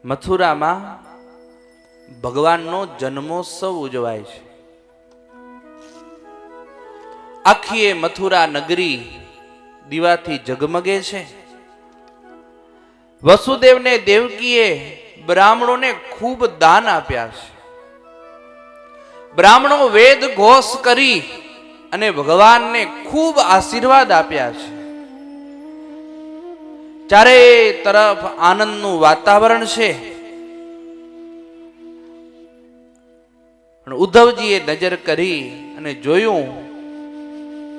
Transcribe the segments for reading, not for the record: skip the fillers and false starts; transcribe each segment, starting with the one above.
મથુરામાં ભગવાનનો જન્મોત્સવ ઉજવાય છે. આખી એ મથુરા નગરી દીવાથી જગમગે છે. વસુદેવને દેવકીએ બ્રાહ્મણોને ખૂબ દાન આપ્યા છે. બ્રાહ્મણો વેદ ઘોષ કરી અને ભગવાનને ખૂબ આશીર્વાદ આપ્યા છે. ચારે તરફ આનંદનું વાતાવરણ છે. ઉદ્ધવજીએ નજર કરી અને જોયું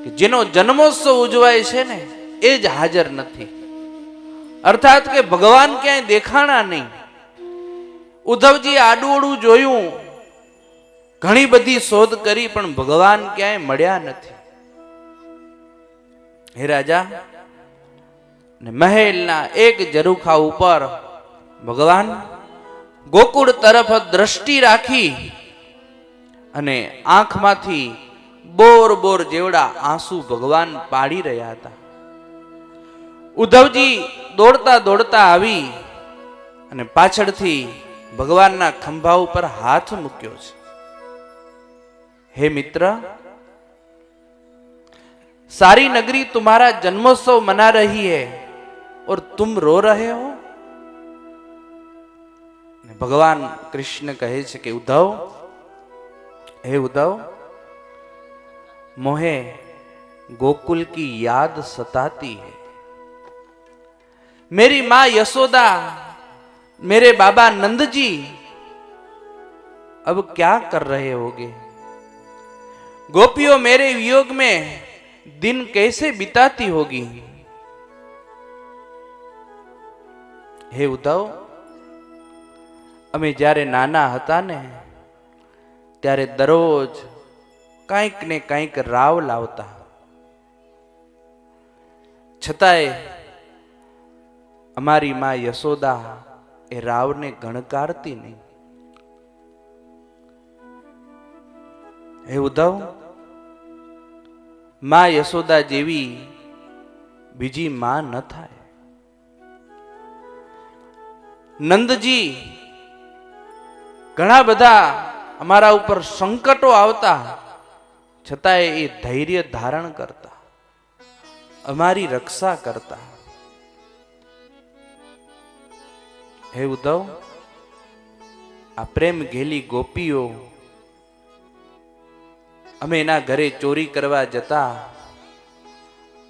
કે જેનો જન્મોત્સવ ઉજવાય છે ને એ જ હાજર નથી. અર્થાત કે ભગવાન ક્યાંય દેખાણા નહીં. ઉદ્ધવજીએ આડું જોયું, ઘણી બધી શોધ કરી, પણ ભગવાન ક્યાંય મળ્યા નથી. હે રાજા, મહેલના એક ઝરૂખા ઉપર ભગવાન ગોકુળ તરફ દ્રષ્ટિ રાખી અને આંખમાંથી બોર બોર જેવડા આંસુ ભગવાન પાડી રહ્યા હતા. ઉદ્ધવજી દોડતા દોડતા આવી અને પાછળથી ભગવાનના ખંભા ઉપર હાથ મૂક્યો છે. हे मित्र, सारी नगरी तुम्हारा जन्मोत्सव मना रही है और तुम रो रहे हो. भगवान कृष्ण कहे छे कि उद्धव, हे उद्धव, मोहे गोकुल की याद सताती है. मेरी मां यशोदा, मेरे बाबा नंद जी अब क्या कर रहे होगे? गोपियों मेरे वियोग में दिन कैसे बिताती होगी? हे उद्धव, અમે જ્યારે નાના હતા ને ત્યારે દરરોજ કંઈક ને કંઈક રાવ લાવતા, છતાંય અમારી માં યશોદા એ રાવને ગણકારતી નહીં. હે ઉદ્ધવ, માં યશોદા જેવી બીજી માં ન થાય. નંદજી ઘણા બધા અમારા ઉપર સંકટો આવતા, છતાંય એ ધૈર્ય ધારણ કરતા, અમારી રક્ષા કરતા. હે ઉદ્ધવ, આ પ્રેમ ઘેલી ગોપીઓ, અમે એના ઘરે ચોરી કરવા જતા,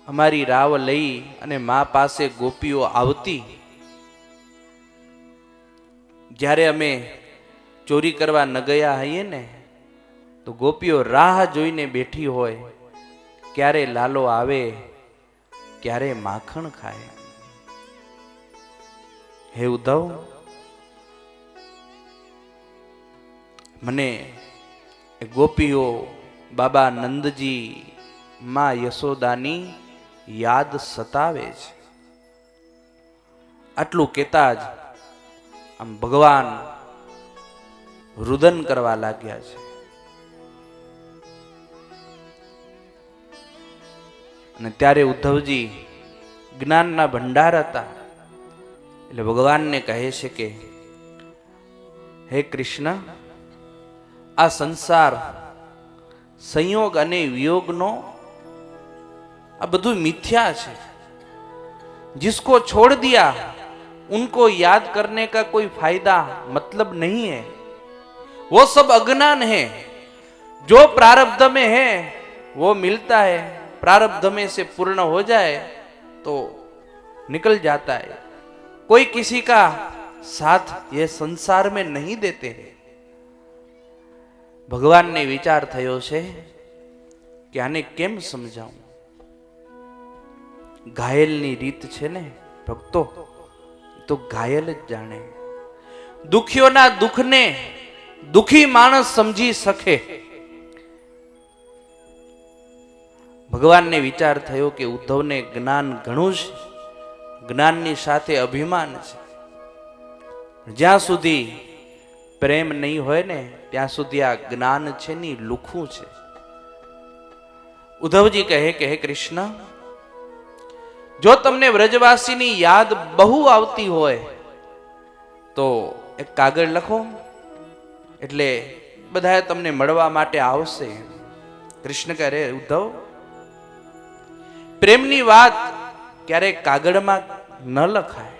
અમારી રાવ લઈ અને મા પાસે ગોપીઓ આવતી. જ્યારે અમે ચોરી કરવા ન ગયા હઈએ ને તો ગોપીઓ રાહ જોઈને બેઠી હોય, ક્યારે લાલો આવે, ક્યારે માખણ ખાય. હે ઉદ્ધવ, મને ગોપીઓ, બાબા નંદજી, માં યશોદાની યાદ સતાવે છે. આટલું કહેતા જ આમ ભગવાન રુદન કરવા લાગ્યા છે. અને ત્યારે ઉદ્ધવજી જ્ઞાનના ભંડાર હતા, એટલે ભગવાનને કહે છે કે હે કૃષ્ણ, આ સંસાર સંયોગ અને વિયોગનો આ બધું મિથ્યા છે. जिसको छोड़ दिया उनको याद करने का कोई फायदा मतलब नहीं है. वो सब अज्ञान है. जो प्रारब्ध में है वो मिलता है, प्रारब्ध में से पूर्ण हो जाए तो निकल जाता है. कोई किसी का साथ ये संसार में नहीं देते हैं. ભગવાન ને વિચાર થયો છે કે આને કેમ સમજાવું. ઘાયલની રીત છે ને ભક્તો, તો ઘાયલ જ જાણે. દુખીઓના દુઃખને દુખી માણસ સમજી શકે. ભગવાનને વિચાર થયો કે ઉદ્ધવને જ્ઞાન ઘણું છે, જ્ઞાનની સાથે અભિમાન છે. જ્યાં સુધી પ્રેમ નહીં હોય ને ત્યાં સુધી આ જ્ઞાન છે ની લુખું છે. ઉદ્ધવજી કહે કે હે કૃષ્ણ, જો તમને વ્રજવાસીની યાદ બહુ આવતી હોય તો એક કાગળ લખો, એટલે બધા તમને મળવા માટે આવશે. કૃષ્ણ કહે, રે ઉદ્ધવ, પ્રેમની વાત ક્યારેક કાગળમાં ન લખાય.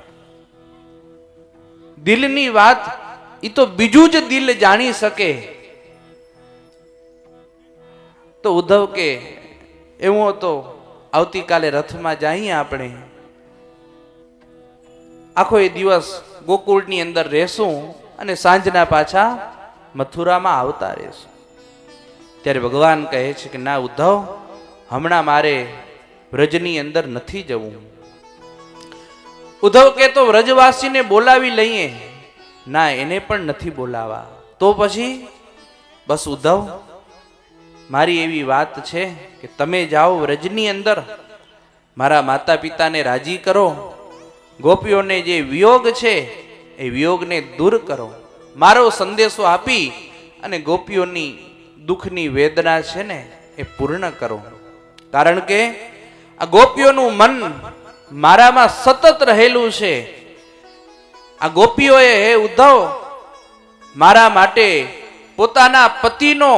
દિલની વાત એ તો બીજું જ દિલ જાણી શકે. તો ઉદ્ધવ કે એવું તો આવતીકાલે રથમાં જઈએ, આપણે આખો એ દિવસ ગોકુળની અંદર રહેશું અને સાંજના પાછા મથુરામાં આવતા રહેશું. ત્યારે ભગવાન કહે છે કે ના ઉદ્ધવ, હમણાં મારે વ્રજની અંદર નથી જવું. ઉદ્ધવ કે તો વ્રજવાસીને બોલાવી લઈએ. ના, એને પણ નથી બોલાવા. તો પછી બસ ઉદ્ધવ, મારી એવી વાત છે કે તમે જાઓ વ્રજની અંદર, મારા માતા પિતાને રાજી કરો, ગોપીઓને જે વિયોગ છે એ વિયોગને દૂર કરો, મારો સંદેશો આપી અને ગોપીઓની દુઃખની વેદના છે ને એ પૂર્ણ કરો. કારણ કે આ ગોપીઓનું મન મારામાં સતત રહેલું છે. આ ગોપીઓએ હે ઉદ્ધવ મારા માટે પોતાના પતિનો,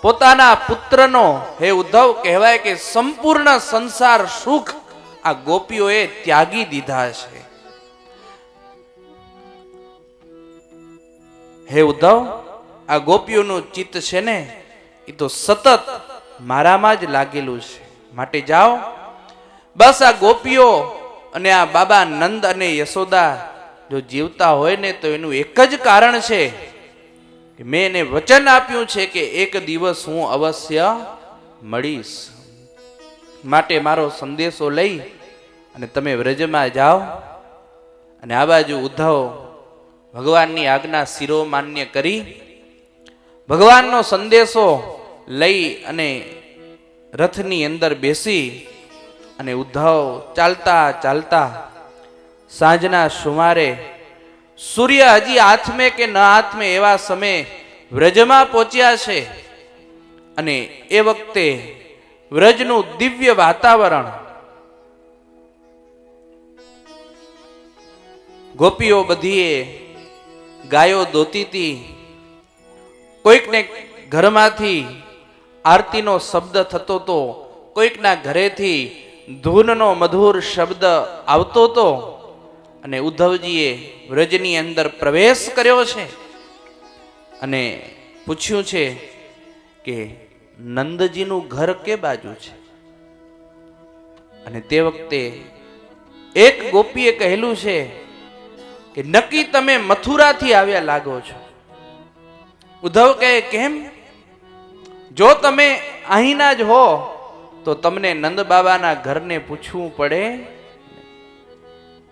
પોતાના પુત્રનો, હે ઉદ્ધવ કહેવાય કે સંપૂર્ણ સંસાર સુખ આ ગોપીઓએ ત્યાગી દીધા છે. હે ઉદ્ધવ, આ ગોપીઓનું ચિત્ત છે ને એ તો સતત મારામાં જ લાગેલું છે. માટે જાઓ, બસ આ ગોપીઓ અને આ બાબા નંદ અને યશોદા જો જીવતા હોય ને તો એનું એક જ કારણ છે કે મેં એને વચન આપ્યું છે કે એક દિવસ હું અવશ્ય મળીશ. માટે મારો સંદેશો લઈ અને તમે વ્રજમાં જાઓ. અને આ બાજુ ઉદ્ધવ ભગવાનની આજ્ઞા શિરોમાન્ય કરી ભગવાનનો સંદેશો લઈ અને રથની અંદર બેસી અને ઉદ્ધવ ચાલતા ચાલતા સાંજના સુમારે સૂર્ય હજી હાથમે કે ન હાથમે એવા સમયે વ્રજમાં પહોંચ્યા છે. અને એ વખતે વ્રજનું દિવ્ય વાતાવરણ, ગોપીઓ બધીએ ગાયો દોતી હતી, કોઈકને ઘરમાંથી આરતીનો શબ્દ થતો હતો, કોઈકના ઘરેથી ધૂનનો મધુર શબ્દ આવતો હતો. અને ઉદ્ધવજીએ વ્રજની અંદર પ્રવેશ કર્યો છે અને પૂછ્યું છે કે નંદજીનું ઘર કે બાજુ છે. અને તે વખતે એક ગોપીએ કહેલું છે કે નક્કી તમે મથુરાથી આવ્યા લાગો છો. ઉદ્ધવ કહે, કેમ? જો તમે અહીંના જ હો તો તમને નંદ બાબાના ઘરને પૂછવું પડે.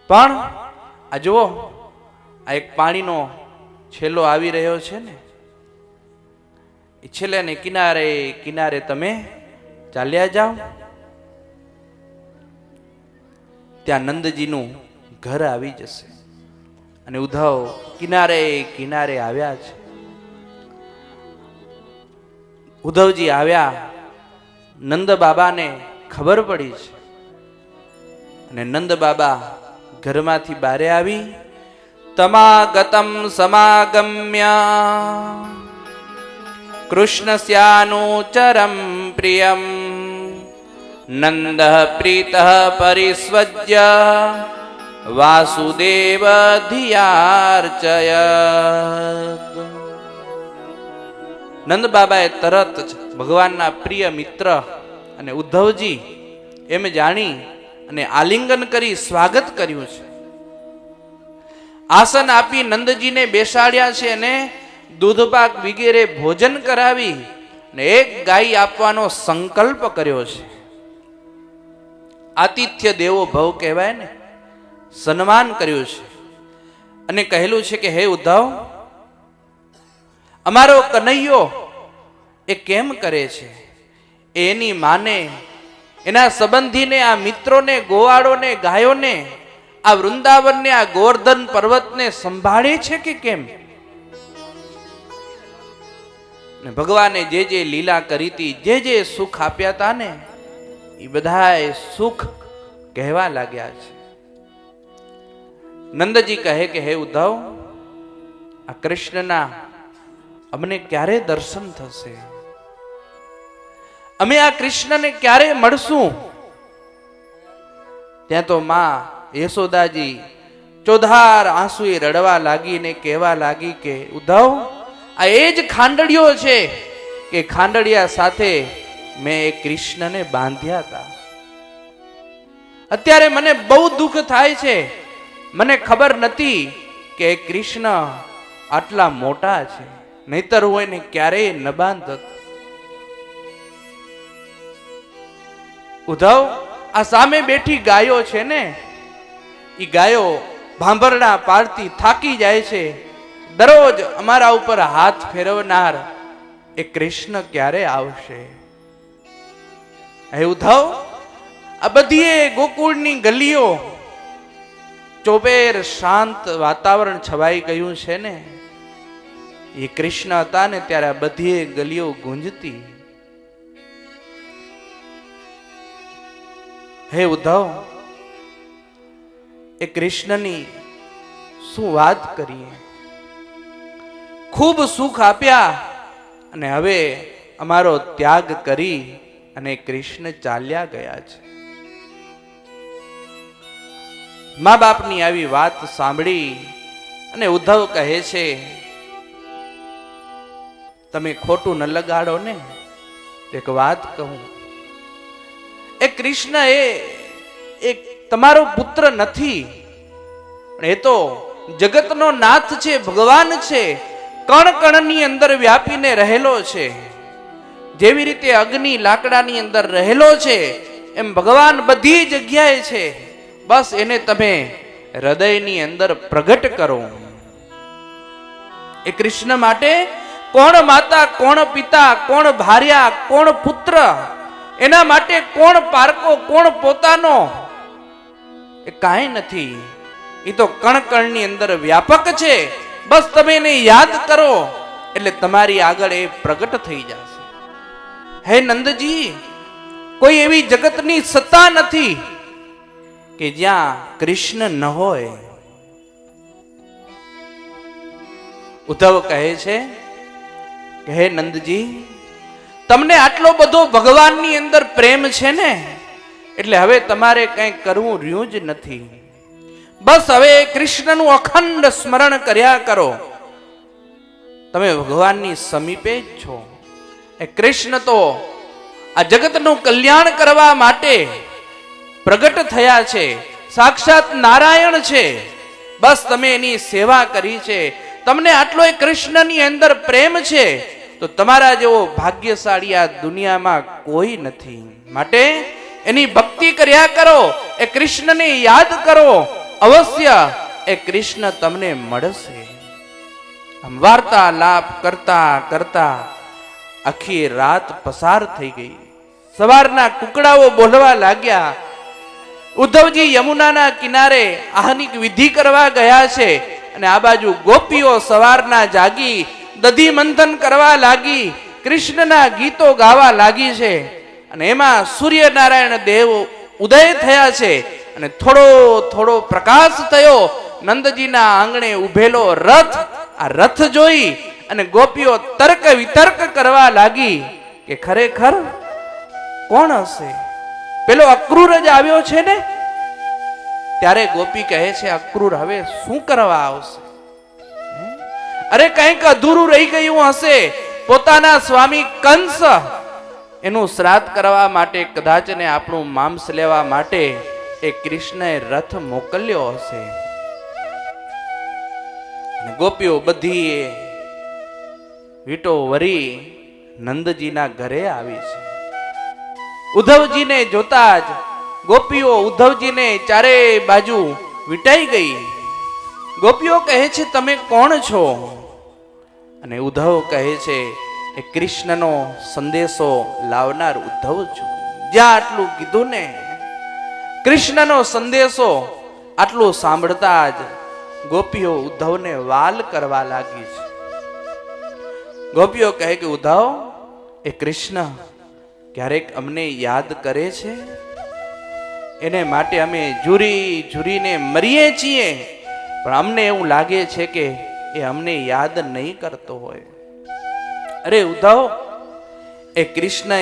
પણ આ જુઓ, આ એક પાણીનો છેલ્લો આવી રહ્યો છે ને, એ છેલ્લાને કિનારે કિનારે તમે ચાલ્યા જાઓ. ત્યાં નંદજીનું ઘર આવી જશે. અને ઉદ્ધવ કિનારે કિનારે આવ્યા છે. ઉદ્ધવજી આવ્યા, નંદ બાબાને ખબર પડી છે. અને નંદ બાબા ઘરમાંથી બારે આવી તમાગતમ સમાગમ્ય કૃષ્ણસ્યાનુચરમ પ્રિયમ નંદ પ્રીતઃ પરિસ્વજ્ય વાસુદેવ ધિયાર્ચયત. નંદ બાબાએ તરત જ ભગવાનના પ્રિય મિત્ર અને ઉદ્ધવજી એમ જાણી અને આલિંગન કરી સ્વાગત કર્યું છે. આસન આપી નંદજીને બેસાડ્યા છે અને દૂધપાક વગેરે ભોજન કરાવી અને એક ગાય આપવાનો સંકલ્પ કર્યો છે. આતિથ્ય દેવો ભવ કહેવાય ને, સન્માન કર્યું છે. અને કહેલું છે કે હે ઉદ્ધવ, અમારો કનૈયો એ કેમ કરે છે? એની માને, એના સંબંધીને, આ મિત્રોને, ગોવાળોને, ગાયોને, આ વૃંદાવનને, આ ગોવર્ધન પર્વતને સંભાળે છે કે કેમ? ભગવાને જે જે લીલા કરી હતી, જે જે સુખ આપ્યા હતા ને, એ બધા સુખ કહેવા લાગ્યા છે. નંદજી કહે કે હે ઉદ્ધવ, આ કૃષ્ણના અમને ક્યારે દર્શન થશે? અમે આ કૃષ્ણને ક્યારે મળશું? ત્યાં તો માં યશોદાજી ચોધાર આંસુએ રડવા લાગીને કહેવા લાગી કે ઉદ્ધવ, આ એ જ ખાંડડિયો છે કે ખાંડડિયા સાથે મેં એ કૃષ્ણને બાંધ્યા હતા. અત્યારે મને બહુ દુઃખ થાય છે. મને ખબર નથી કે કૃષ્ણ આટલા મોટા છે, નહીતર હું એને ક્યારેય ન બાંધત. ઉદ્ધવ, આ સામે બેઠી ગાયો છે ને, એ ગાયો ભાંભરડા પાડતી થાકી જાય છે. દરરોજ અમારા ઉપર હાથ ફેરવનાર એ કૃષ્ણ ક્યારે આવશે? હે ઉદ્ધવ, આ બધી ગોકુળની ગલીઓ ચોબેર શાંત વાતાવરણ છવાઈ ગયું છે ને, એ કૃષ્ણ હતા ને ત્યારે આ બધી ગલીઓ ગુંજતી. હે ઉદ્ધવ, એ કૃષ્ણની શું વાત કરીએ? ખૂબ સુખ આપ્યા અને હવે અમારો ત્યાગ કરી અને કૃષ્ણ ચાલ્યા ગયા છે. મા બાપની આવી વાત સાંભળી અને ઉદ્ધવ કહે છે, તમે ખોટું ન લગાડો ને. એક વાત કહું, એ કૃષ્ણ એ તમારો પુત્ર નથી, એ તો જગતનો નાથ છે, ભગવાન છે. કણ કણની અંદર વ્યાપીને રહેલો છે. જેવી રીતે અગ્નિ લાકડાની અંદર રહેલો છે, એમ ભગવાન બધી જગ્યાએ છે. બસ એને તમે હૃદયની અંદર પ્રગટ કરો. એ કૃષ્ણ માટે કોણ માતા, કોણ પિતા, કોણ ભાર્યા, કોણ પુત્ર, એના માટે કોણ પારકો, કોણ પોતાનો, એ કાંઈ નથી. એ તો કણ કણની અંદર વ્યાપક છે. બસ તમે એને યાદ કરો એટલે તમારી આગળ એ પ્રગટ થઈ જશે. હે નંદજી, કોઈ એવી જગતની સત્તા નથી કે જ્યાં કૃષ્ણ ન હોય. ઉદ્ધવ કહે છે કે હે નંદજી, તમને આટલો બધો ભગવાનની અંદર પ્રેમ છે ને, એટલે હવે તમારે કંઈ કરવું રહ્યું જ નથી. બસ હવે કૃષ્ણનું અખંડ સ્મરણ કર્યા કરો. તમે ભગવાનની સમીપે જ છો. એ કૃષ્ણ તો આ જગતનું કલ્યાણ કરવા માટે પ્રગટ થયા છે, સાક્ષાત નારાયણ છે. બસ તમે એની સેવા કરી છે. તમને આટલો એ કૃષ્ણની અંદર પ્રેમ છે તો તમારા જેવો ભાગ્યશાળી આ દુનિયામાં કોઈ નથી. માટે એની ભક્તિ કર્યા કરો, એ કૃષ્ણને યાદ કરો. અવશ્ય એ કૃષ્ણ તમને મળશે. આમ વાર્તાલાપ કરતા કરતા આખી રાત પસાર થઈ ગઈ. સવારના કુકડાઓ બોલવા લાગ્યા. ઉદ્ધવજી યમુનાના કિનારે આહનિક વિધિ કરવા ગયા છે અને આ બાજુ ગોપીઓ સવારના જાગી દધી મંથન કરવા લાગી, કૃષ્ણના ગીતો ગાવા લાગી છે. અને એમાં સૂર્યનારાયણ દેવ ઉદય થયા છે અને થોડો થોડો પ્રકાશ થયો. નંદજીના આંગણે ઉભેલો રથ, આ રથ જોઈ અને ગોપીઓ તર્ક વિતર્ક કરવા લાગી કે ખરેખર કોણ હશે? પેલો અક્રૂર જ આવ્યો છે ને? ત્યારે ગોપી કહે છે, અક્રૂર હવે શું કરવા આવશે? અરે કંઈક અધૂરું રહી ગયું હશે. પોતાના સ્વામી કંસ એનું શ્રાદ્ધ કરવા માટે, કદાચ ને આપણું માંસ લેવા માટે એ કૃષ્ણએ રથ મોકલ્યો હશે. ગોપીઓ બધી વીટો વરી નંદજીના ઘરે આવી છે. ઉદ્ધવજીને જોતા જ ગોપીઓ ઉદ્ધવજીને ચારે બાજુ વીટાઈ ગઈ. ગોપીઓ કહે છે, તમે કોણ છો? અને ઉદ્ધવ કહે છે, એ કૃષ્ણનો સંદેશો લાવનાર ઉદ્ધવ છું. જ્યાં આટલું કીધું ને, કૃષ્ણનો સંદેશો આટલું સાંભળતા જ ગોપીઓ ઉદ્ધવને વાલ કરવા લાગી છે. ગોપીઓ કહે કે ઉદ્ધવ, એ કૃષ્ણ ક્યારેક અમને યાદ કરે છે? એને માટે અમે ઝૂરી ઝૂરીને મરીએ છીએ, પણ અમને એવું લાગે છે કે એ અમને યાદ નહીં કરતો હોય. અરે ઉદ્ધવ, એ કૃષ્ણએ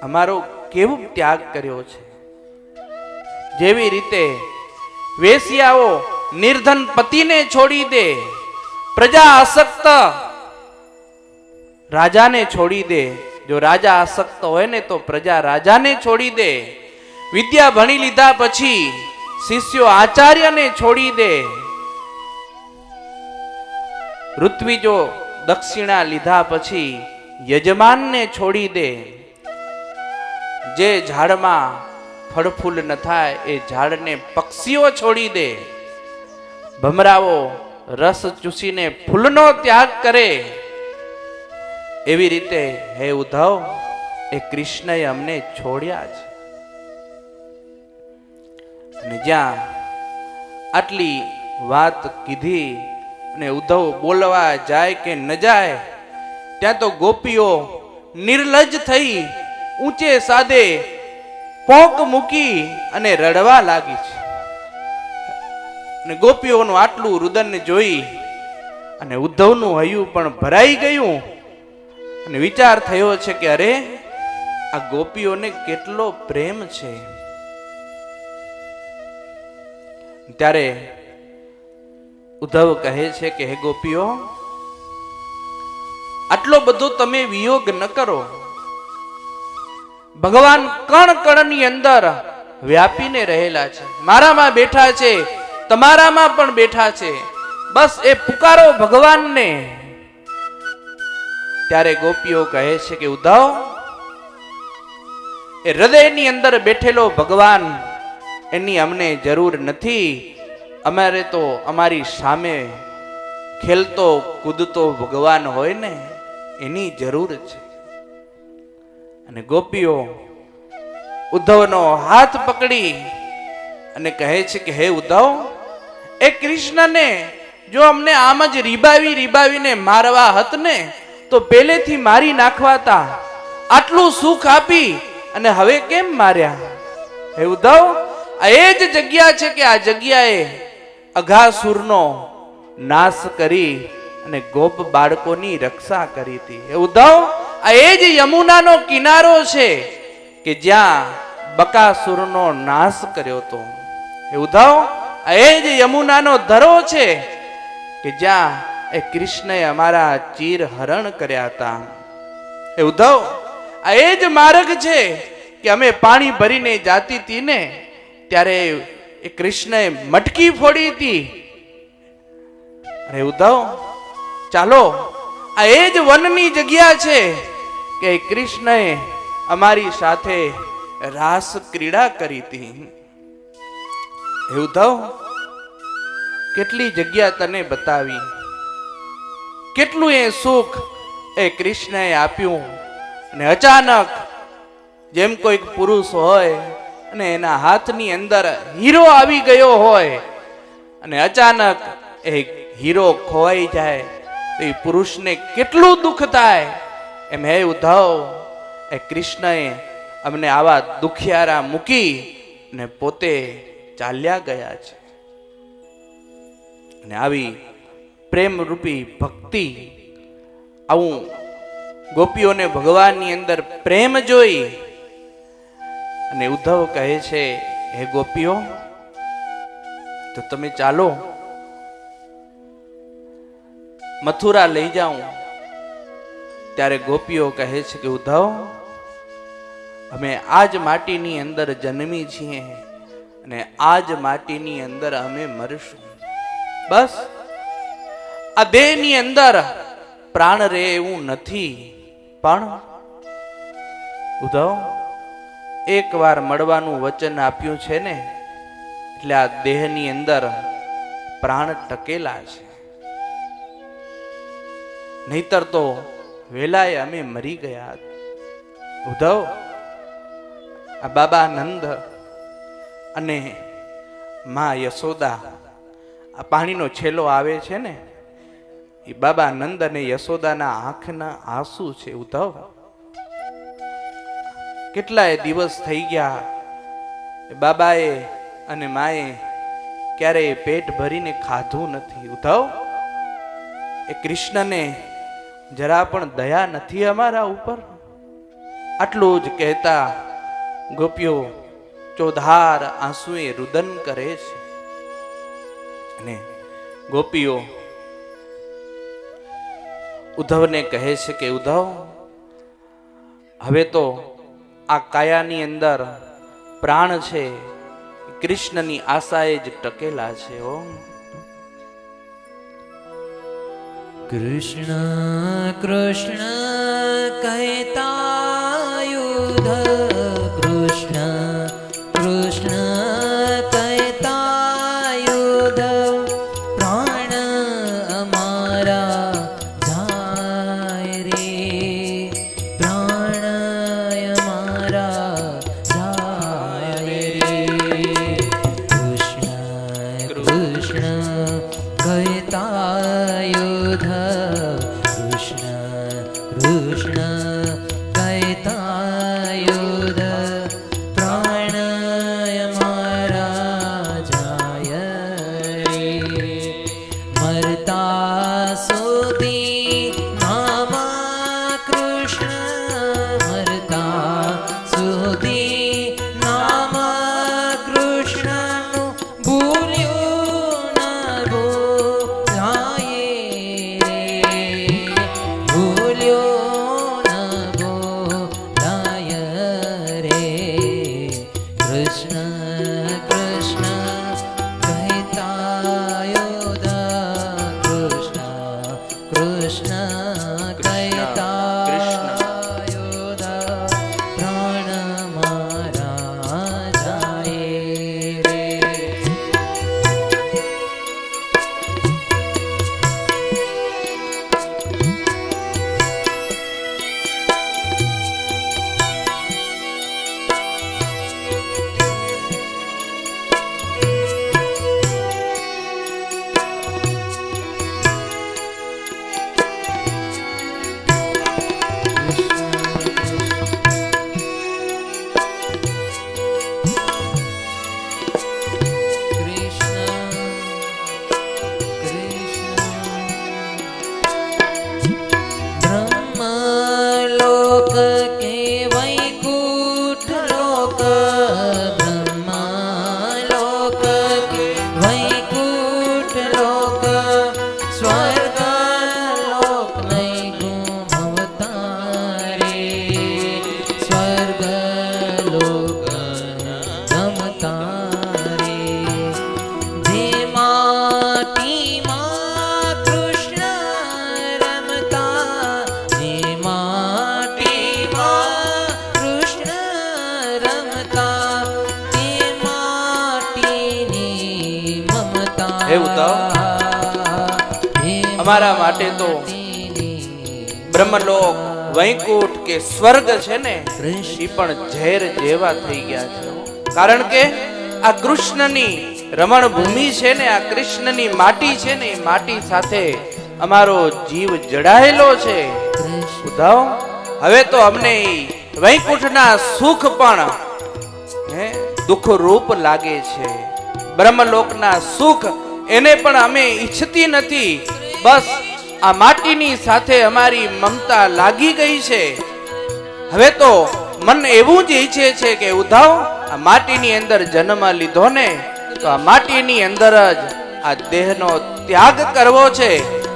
અમારો કેવો ત્યાગ કર્યો છે. જેવી રીતે વેશ્યાઓ નિર્ધન પતિને છોડી દે, પ્રજા આસક્ત રાજાને છોડી દે. જો રાજા આસક્ત હોય ને તો પ્રજા રાજાને છોડી દે. વિદ્યા ભણી લીધા પછી શિષ્યો આચાર્યને છોડી દે. ઋત્વિજો દક્ષિણા લીધા પછી યજમાનને છોડી દે. જે ઝાડમાં ફળ ફૂલ ન થાય એ ઝાડને પક્ષીઓ છોડી દે. ભમરાઓ રસ ચૂસીને ફૂલનો ત્યાગ કરે. એવી રીતે હે ઉદ્ધવ, એ કૃષ્ણએ અમને છોડ્યા છે. અને જ્યાં આટલી વાત કીધી અને ઉદ્ધવ બોલવા જાય કે ન જાય, ત્યાં તો ગોપીઓ નિર્લજ્જ થઈ ઊંચે સાદે પોંક મૂકી અને રડવા લાગી છે. અને ગોપીઓનું આટલું રુદન જોઈ અને ઉદ્ધવનું હૈયું પણ ભરાઈ ગયું. અને વિચાર થયો છે કે અરે, આ ગોપીઓને કેટલો પ્રેમ છે. ત્યારે ઉદ્ધવ કહે છે કે હે ગોપીઓ, આટલો બધો તમે વિયોગ ન કરો. ભગવાન કણ કણની અંદર વ્યાપીને રહેલા છે. મારામાં બેઠા છે, તમારામાં પણ બેઠા છે. બસ એ પુકારો ભગવાનને. ત્યારે ગોપીઓ કહે છે કે ઉદ્ધવ, એ હૃદયની અંદર બેઠેલો ભગવાન, એની અમને જરૂર નથી. અમારે તો અમારી સામે ખેલતો કૂદતો ભગવાન હોય ને, એની જરૂર છે. અને ગોપીઓ ઉદ્ધવનો હાથ પકડી અને કહે છે કે હે ઉદ્ધવ, એ કૃષ્ણને જો અમને આમ જ રીબાવીને મારવા હત ને, તો પહેલેથી મારી નાખવાતા. આટલું સુખ આપી અને હવે કેમ માર્યા? હે ઉદ્ધવ, આ એ જ જગ્યા છે કે આ જગ્યાએ અઘાસુરનો નાશ કરી અને ગોપ બાળકોની રક્ષા કરી હતી. હે ઉદ્ધવ, આ એ જ યમુનાનો કિનારો છે કે જ્યાં બકાસુરનો નાશ કર્યો હતો. હે ઉદ્ધવ, આ એ જ યમુનાનો ધરો છે કે જ્યાં એ કૃષ્ણએ અમારા ચીર હરણ કર્યા હતા. હે ઉદ્ધવ, આ એ જ માર્ગ છે કે અમે પાણી ભરીને જાતી હતી ને, ત્યારે એ કૃષ્ણએ મટકી ફોડી હતી. અરે ઉદ્ધવ, ચાલો, આ એ જ વનની જગ્યા છે કે કૃષ્ણએ અમારી સાથે રાસ ક્રીડા કરી હતી. હે ઉદ્ધવ, કેટલી જગ્યા તને બતાવી, કેટલું એ સુખ એ કૃષ્ણએ આપ્યું. અને અચાનક જેમ કોઈક પુરુષ હોય અને એના હાથની અંદર હીરો આવી ગયો હોય અને અચાનક એ હીરો ખોવાઈ જાય તો એ પુરુષને કેટલું દુઃખ થાય. એમ હે ઉદ્ધવ, એ કૃષ્ણએ અમને આવા દુખિયારા મૂકી ને પોતે ચાલ્યા ગયા છે. અને આવી પ્રેમરૂપી ભક્તિ, આવું ગોપીઓને ભગવાનની અંદર પ્રેમ જોઈ અને ઉદ્ધવ કહે છે હે ગોપીઓ, તો તમે ચાલો, મથુરા લઈ જાઉં. ત્યારે ગોપીઓ કહે છે કે ઉદ્ધવ, અમે આજ માટીની અંદર જન્મી છીએ અને આજ માટીની અંદર અમે મરશું. બસ આ દેહની અંદર પ્રાણ રહે એવું નથી. પણ ઉદ્ધવ, એક વાર મળવાનું વચન આપ્યું છે ને, એટલે આ દેહની અંદર પ્રાણ ટકેલા છે. નહીતર તો વેલાએ અમે મરી ગયા. ઉદ્ધવ, આ બાબા નંદ અને માં યશોદા, આ પાણીનો છેલ્લો આવે છે ને, એ બાબા નંદ અને યશોદાના આંખના આંસુ છે. ઉદ્ધવ, કેટલાય દિવસ થઈ ગયા, બાબાએ અને માએ ક્યારેય પેટ ભરીને ખાધું નથી. ઉદ્ધવ, એ કૃષ્ણને જરા પણ દયા નથી અમારા ઉપર? આટલું જ કહેતા ગોપીઓ ચોધાર આંસુએ રુદન કરે છે. અને ગોપીઓ ઉદ્ધવને કહે છે કે ઉદ્ધવ, હવે તો આ કાયાની અંદર પ્રાણ છે કૃષ્ણની આશાએ જ ટકેલા છે. ઓ કૃષ્ણ કૃષ્ણ કહેતા યુધ, કૃષ્ણ કૃષ્ણ કહેતા યુધ, પ્રાણ અમારા જાય રે, પ્રાણ અમારા જાય રે. કૃષ્ણ કૃષ્ણ કહેતા યુધ, કૃષ્ણ કૃષ્ણ કહેતા યુધ, પ્રાણ અમારા જાય રે. મરતા સુધી નામા કૃષ્ણ, મરતા સુધી નામા કૃષ્ણનું ભૂલ્યું ન ભૂલાય રે, ભૂલ્યું ન ભૂલાય રે. કૃષ્ણ કૃષ્ણ કહેતા યુધ, કૃષ્ણ કૃષ્ણ કહેતા યુધ, પ્રાણ મારા જાય રે. બ્રહ્મલોક કે વૈકુંઠ લોક, બ્રહ્મલોક કે વૈકુંઠ લોક, સ્વર્ગ લોક નહીં ગુમવતા રે, સ્વર્ગ લોક ગમતા રે. જે માટીમાં કૃષ્ણ રમતા, જે માટીમાં કૃષ્ણ રમતા, તે માટીની મમતા. હે ઉદ્ધવ, અમારા માટે તો બ્રહ્મલોક વૈકુંઠ કે સ્વર્ગ છે ને, એ પણ ઝેર જેવા થઈ ગયા છે. કારણ કે આ કૃષ્ણની રમણ ભૂમિ છે ને, આ કૃષ્ણની માટી છે ને, એ માટી સાથે અમારો જીવ જડાયેલો છે. ઉદ્ધવ, હવે તો અમને વૈકુંઠના સુખ પણ દુઃખ રૂપ લાગે છે. બ્રહ્મલોકના સુખ એને પણ અમે ઈચ્છતી નથી. બસ આ માટીની સાથે અમારી મમતા લાગી ગઈ છે. હવે તો મન એવું જ ઈચ્છે છે કે ઉદ્ધવ, આ માટીની અંદર જન્મ લીધો ને, તો આ માટીની અંદર જ આ દેહનો ત્યાગ કરવો છે.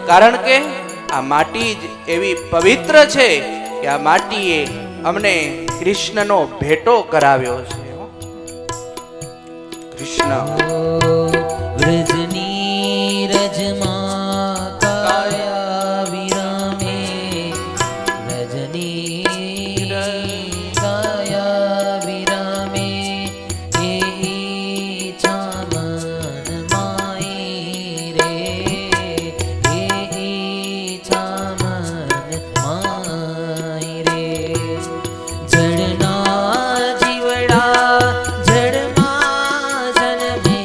કારણ કે આ માટી જ એવી પવિત્ર છે કે આ માટીએ અમને કૃષ્ણનો ભેટો કરાવ્યો છે. કૃષ્ણ વ્રજની રજમાં કાયા વિરામે, વ્રજની કાયા વિરામે, એ ઈચ્છા મન માઈ રે, એ ઈચ્છા મન માઈ રે. જડના જીવડા જડમાં જન્મે,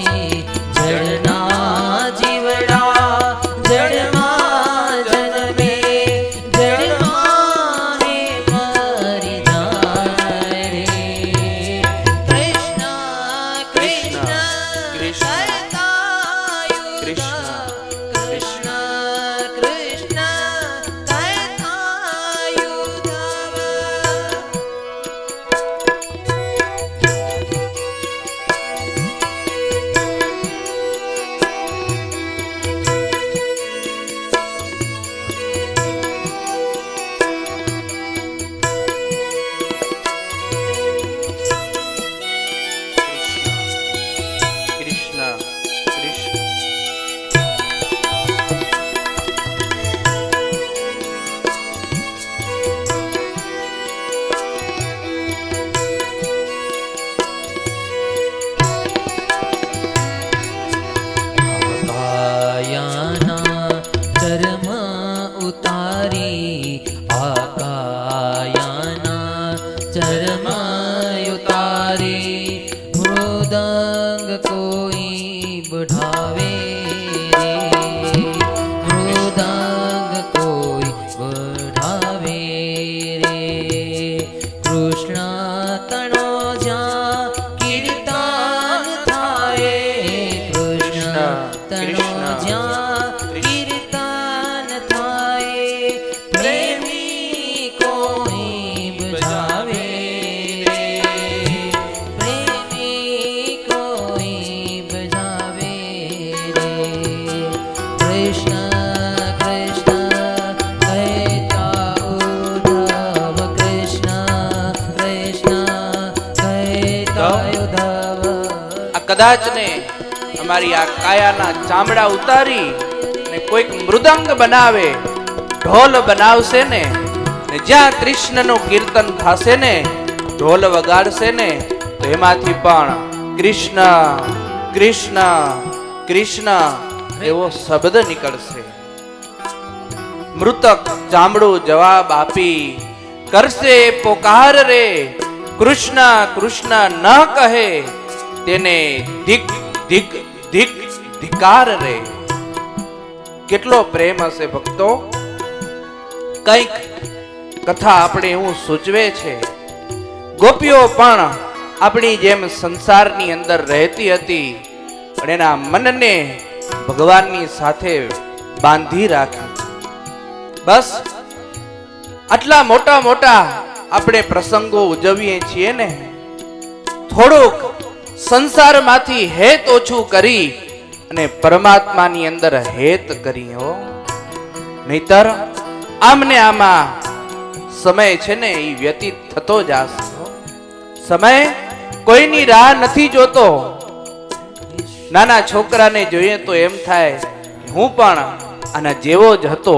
કદાચ ને અમારી આ કાયાના ચામડા ઉતારી ને કોઈક મૃદંગ બનાવે, ઢોલ બનાવશે ને, જ્યાં કૃષ્ણનું કીર્તન થશે ને, ઢોલ વગાડશે ને, તો એમાંથી પણ કૃષ્ણ કૃષ્ણ કૃષ્ણ એવો શબ્દ નીકળશે. મૃતક ચામડું જવાબ આપી કરશે પોકાર રે, કૃષ્ણ કૃષ્ણ ન કહે તેને ધિક ધિક ધિક ધિકાર રે. કેટલો પ્રેમ હશે ભક્તો. કંઈક કથા આપણે એવું સૂચવે છે, ગોપીઓ પણ આપણી જેમ સંસારની અંદર રહેતી હતી, પણ એના મનને ભગવાનની સાથે બાંધી રાખી. બસ આટલા મોટા મોટા આપણે પ્રસંગો ઉજવીએ છીએ ને, થોડુંક સંસારમાંથી હેત ઓછું કરી અને પરમાત્માની અંદર હેત કરી હો, નહીતર આમને આમાં સમય છે ને એ વ્યતીત થતો જશે. સમય કોઈની રાહ નથી જોતો. નાના છોકરાને જોઈએ તો એમ થાય હું પણ આના જેવો જ હતો,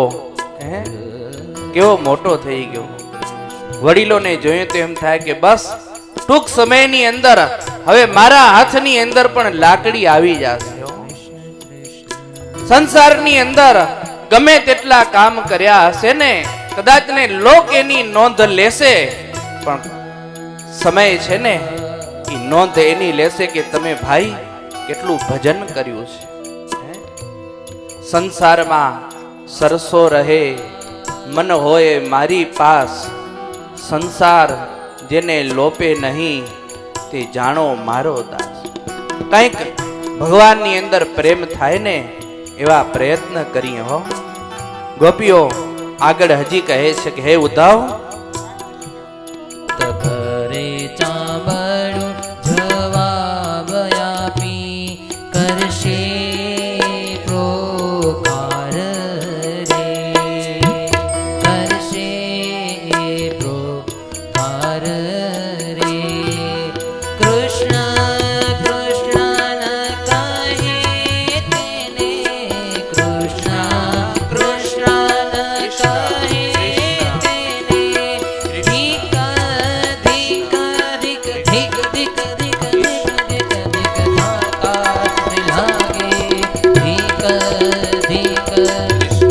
કેવો મોટો થઈ ગયો. વડીલોને જોઈએ તો એમ થાય કે બસ ટૂંક સમયની અંદર હવે મારા હાથની અંદર પણ લાકડી આવી જશે. સંસારની અંદર ગમે તેટલા કામ કર્યા હશે ને, કદાચ ને લોક એની નોંધ લેશે, પણ સમય છે ને એ નોંધ એની લેશે કે તમે ભાઈ કેટલું ભજન કર્યું છે. સંસારમાં સરસો રહે મન હોય મારી પાસ, સંસાર જેને લોપે નહીં તે જાણો મારો દાસ. કંઈક ભગવાનની અંદર પ્રેમ થાય ને એવા પ્રયત્ન કરીએ હો. ગોપીઓ આગળ હજી કહે છે કે હે ઉદ્ધવ, તપરે ચામડું જવાબ આપી કરશે પ્રોકાર રે, કરશે પ્રોકાર રે. કૃષ્ણ કૃષ્ણ ન કહે તેને, કૃષ્ણ કૃષ્ણ ન કહે તેને, ધિક ધિક ધિક ધિક ધિક ધિક ધિક ધિક ધાકાર લાગે, ધિક ધિક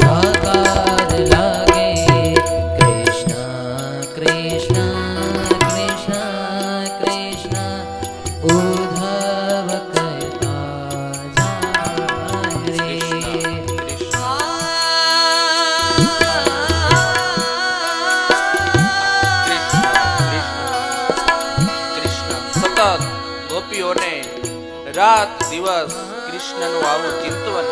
ધાકાર લાગે. કૃષ્ણ કૃષ્ણ કૃષ્ણ કૃષ્ણ ઉદ્ધવ કહેતા જાય રે. કૃષ્ણ સતત ગોપીઓને રાત દિવસ કૃષ્ણનું આવું ચિંતવન.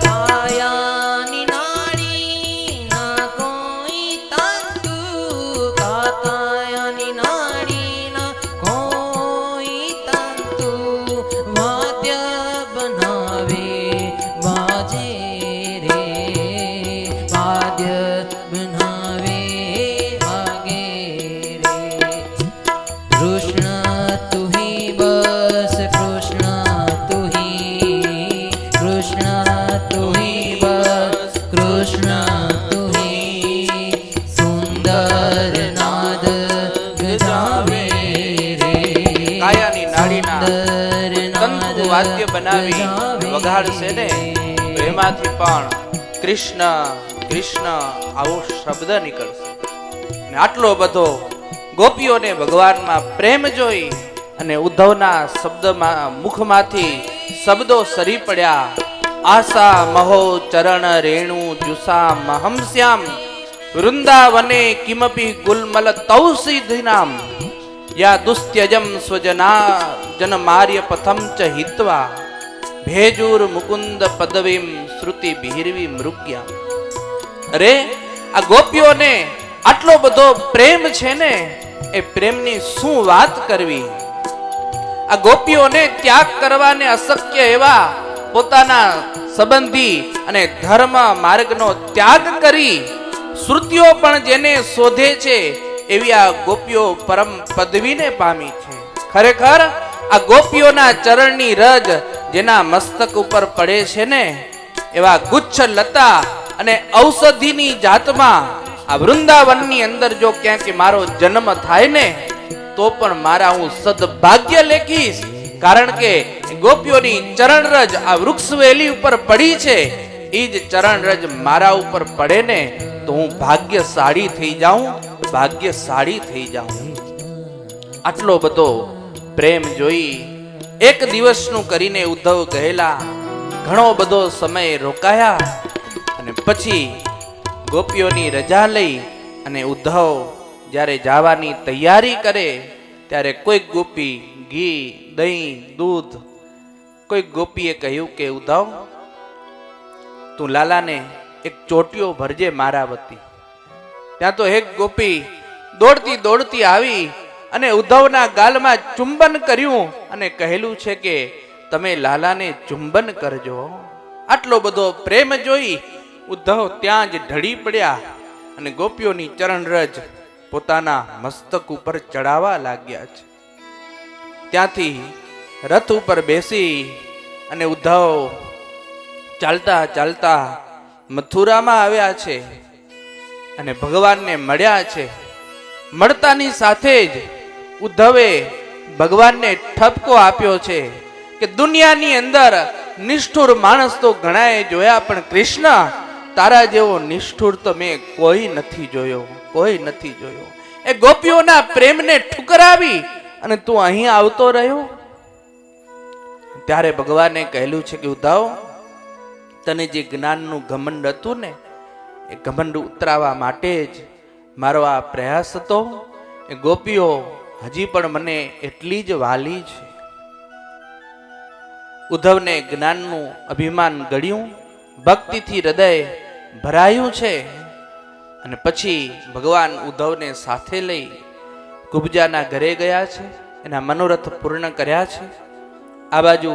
કાયાની નાડી ના કોઈ તંતુ, કાયાની નાડી ના કોઈ તંતુ, વાદ્ય બનાવે વાજે રે, વાદ્ય બનાવે વાગે રે. કૃષ્ણ તું હી બસ, કૃષ્ણ તું હી, કૃષ્ણ તું હી બસ, કૃષ્ણ તું હી. સુંદર નાદ ગજાવે રે, કાયાની નાડીના સુંદર નાદ તંતુ વાદ્ય બનાવી વગાડશે ને, તો એમાંથી પણ કૃષ્ણ કૃષ્ણ આવો શબ્દ નીકળશે. ને આટલો બધો ગોપીઓને ભગવાનમાં પ્રેમ જોઈ અને ઉદ્ધવના શબ્દમાં મુખમાંથી શબ્દો સરી પડ્યા. આશા મહો ચરણ રેણુ જુસા મહમ શ્યામ, વૃંદાવને કિમપી ગુલમલ તૌસીધિનામ, યા દુસ્ત્યજમ સ્વજના જનમાર્ય પથમ ચ હિત્વા, ભેજુર મુકુંદ પદવીમ શ્રુતિ ભીરવી મૃગ્યા. અરે આ ગોપીઓને આટલો બધો પ્રેમ છે ને, એ પ્રેમની શું વાત કરવી. આ ગોપીઓને ત્યાગ કરવાને અશક્ય એવા પોતાના સંબંધી અને ધર્મ માર્ગનો ત્યાગ કરી શ્રુતિઓ પણ જેને શોધે છે એવી આ ગોપીઓ પરમ પદવીને પામી છે. ખરેખર આ ગોપીઓના ચરણની રજ જેના મસ્તક ઉપર પડે છે ને, એવા ગુચ્છ લતા અને ઔષધિની જાતમાં આ વૃંદાવનની અંદર જો ક્યાંક મારો જન્મ થાય ને, તો પણ મારા હું સદભાગ્ય લેખીશ. કારણ કે ગોપીઓની ચરણ રજ આ વૃક્ષ વેલી ઉપર પડી છે, એ જ ચરણ રજ મારા ઉપર પડે ને તો હું ભાગ્યશાળી થઈ જાઉં, ભાગ્યશાળી થઈ જાઉં. આટલો બધો પ્રેમ જોઈ એક દિવસનું કરીને ઉદ્ધવ કહેલા. ઘણો બધો સમય રોકાયા અને પછી ગોપીઓની રજા લઈ અને ઉદ્ધવ જ્યારે જવાની તૈયારી કરે ત્યારે કોઈક ગોપી ઘી, દહીં, દૂધ, કોઈક ગોપીએ કહ્યું કે ઉદ્ધવ, તું લાલાને એક ચોટીઓ ભરજે મારા વતી. ત્યાં તો એક ગોપી દોડતી દોડતી આવી અને ઉદ્ધવના ગાલમાં ચુંબન કર્યું અને કહેલું છે કે તમે લાલાને ચુંબન કરજો. આટલો બધો પ્રેમ જોઈ ઉદ્ધવ ત્યાં જ ઢળી પડ્યા અને ગોપીઓની ચરણ રજ પોતાના મસ્તક ઉપર ચડાવવા લાગ્યા છે. ત્યાંથી રથ ઉપર બેસી અને ઉદ્ધવ ચાલતા ચાલતા મથુરામાં આવ્યા છે અને ભગવાનને મળ્યા છે. મળતાની સાથે જ ઉદ્ધવે ભગવાનને ઠપકો આપ્યો છે કે દુનિયાની અંદર નિષ્ઠુર માણસ તો ઘણાએ જોયા, પણ કૃષ્ણ તારા જેવો નિષ્ઠુર તો મેં કોઈ નથી જોયો, કોઈ નથી જોયો. એ ગોપીઓના પ્રેમને ઠુકરાવી અને તું અહીં આવતો રહ્યો. ત્યારે ભગવાને કહેલું છે કે ઉદ્ધવ, તને જે જ્ઞાનનું ઘમંડ હતું ને, એ ઘમંડ ઉતરાવવા માટે જ મારો આ પ્રયાસ હતો. એ ગોપીઓ હજી પણ મને એટલી જ વાલી છે. ઉદ્ધવને જ્ઞાનનું અભિમાન ગળ્યું, ભક્તિથી હૃદય ભરાયું છે અને પછી ભગવાન ઉદ્ધવને સાથે લઈ કુબજાના ઘરે ગયા છે, એના મનોરથ પૂર્ણ કર્યા છે. આ બાજુ